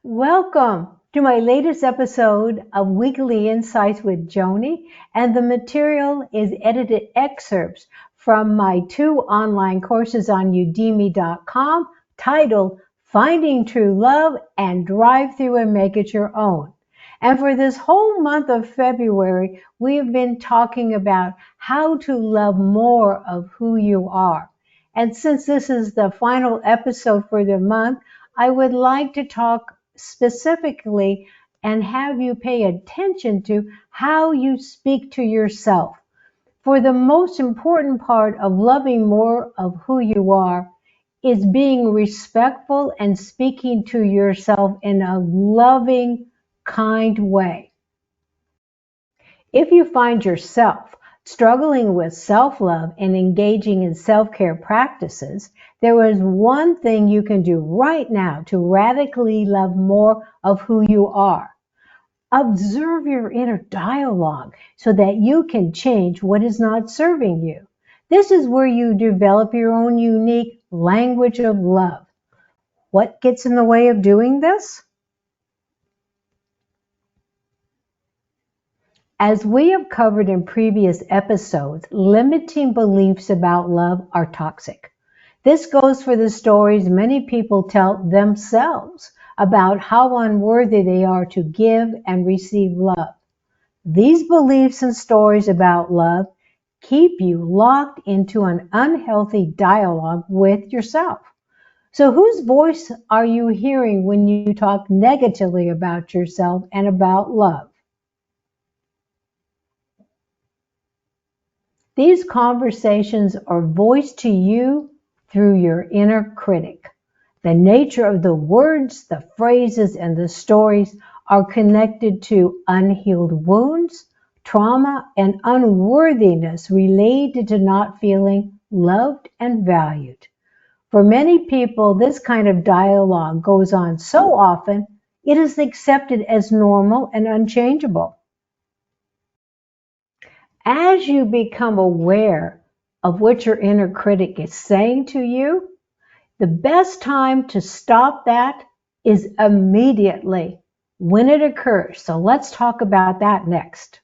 Welcome to my latest episode of Weekly Insights with Joanie, and the material is edited excerpts from my two online courses on udemy.com titled Finding True Love and Drive Through and Make It Your Own. And for this whole month of February, we have been talking about how to love more of who you are. And since this is the final episode for the month, I would like to talk specifically and have you pay attention to how you speak to yourself. For the most important part of loving more of who you are is being respectful and speaking to yourself in a loving, kind way. If you find yourself struggling with self-love and engaging in self-care practices, there is one thing you can do right now to radically love more of who you are. Observe your inner dialogue so that you can change what is not serving you. This is where you develop your own unique language of love. What gets in the way of doing this? As we have covered in previous episodes, limiting beliefs about love are toxic. This goes for the stories many people tell themselves about how unworthy they are to give and receive love. These beliefs and stories about love keep you locked into an unhealthy dialogue with yourself. So whose voice are you hearing when you talk negatively about yourself and about love? These conversations are voiced to you through your inner critic. The nature of the words, the phrases, and the stories are connected to unhealed wounds, trauma, and unworthiness related to not feeling loved and valued. For many people, this kind of dialogue goes on so often, it is accepted as normal and unchangeable. As you become aware of what your inner critic is saying to you, the best time to stop that is immediately when it occurs. So let's talk about that next.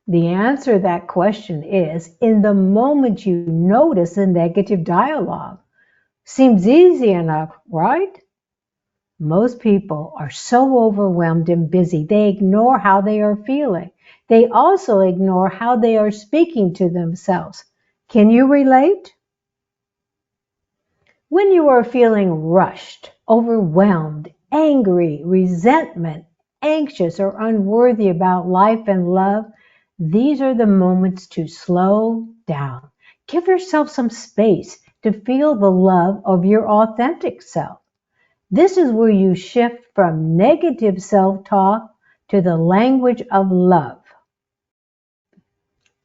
The answer to that question is in the moment you notice a negative dialogue. Seems easy enough, right? Most people are so overwhelmed and busy, they ignore how they are feeling. They also ignore how they are speaking to themselves. Can you relate? When you are feeling rushed, overwhelmed, angry, resentment, anxious, or unworthy about life and love, these are the moments to slow down. Give yourself some space to feel the love of your authentic self. This is where you shift from negative self-talk to the language of love.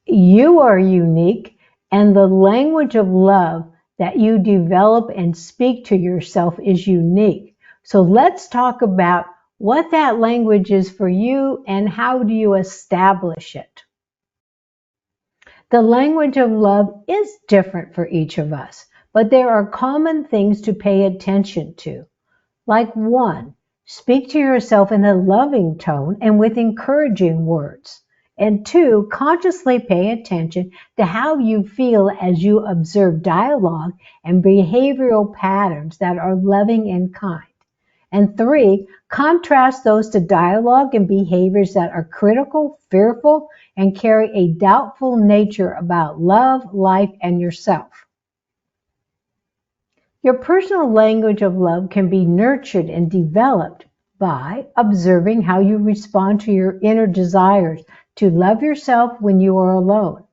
You are unique, and the language of love that you develop and speak to yourself is unique. So let's talk about what that language is for you and how do you establish it. The language of love is different for each of us, but there are common things to pay attention to. Like 1, speak to yourself in a loving tone and with encouraging words. And 2, consciously pay attention to how you feel as you observe dialogue and behavioral patterns that are loving and kind. And 3, contrast those to dialogue and behaviors that are critical, fearful, and carry a doubtful nature about love, life, and yourself. Your personal language of love can be nurtured and developed by observing how you respond to your inner desires to love yourself when you are alone.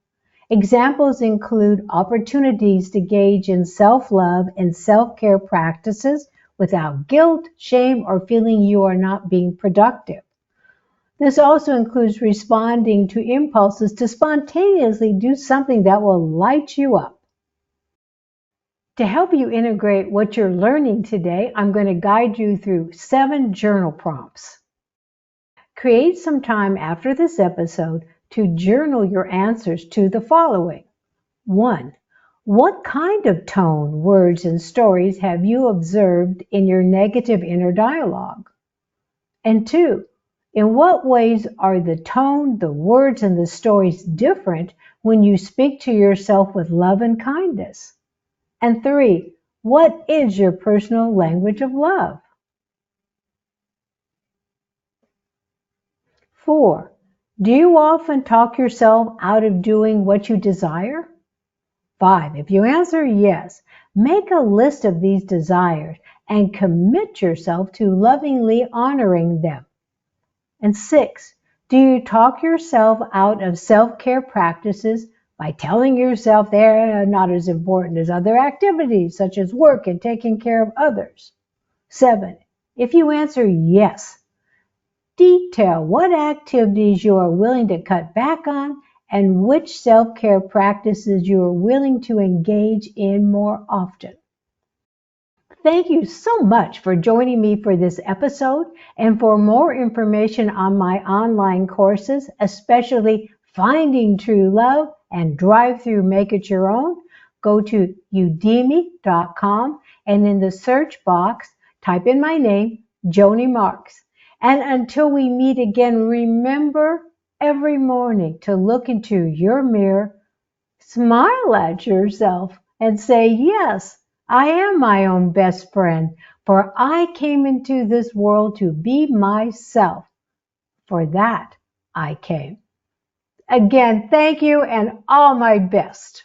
Examples include opportunities to engage in self-love and self-care practices without guilt, shame, or feeling you are not being productive. This also includes responding to impulses to spontaneously do something that will light you up. To help you integrate what you're learning today, I'm going to guide you through 7 journal prompts. Create some time after this episode to journal your answers to the following. 1. What kind of tone, words, and stories have you observed in your negative inner dialogue? And 2, in what ways are the tone, the words, and the stories different when you speak to yourself with love and kindness? And 3, what is your personal language of love? 4, do you often talk yourself out of doing what you desire? 5, if you answer yes, make a list of these desires and commit yourself to lovingly honoring them. And 6, do you talk yourself out of self-care practices by telling yourself they're not as important as other activities such as work and taking care of others? 7, if you answer yes, detail what activities you are willing to cut back on and which self-care practices you are willing to engage in more often. Thank you so much for joining me for this episode, and for more information on my online courses, especially Finding True Love and Drive Through Make It Your Own, go to udemy.com and in the search box, type in my name, Joanie Marks. And until we meet again, remember every morning to look into your mirror, smile at yourself, and say, yes, I am my own best friend, for I came into this world to be myself. For that I came. Again, thank you and all my best.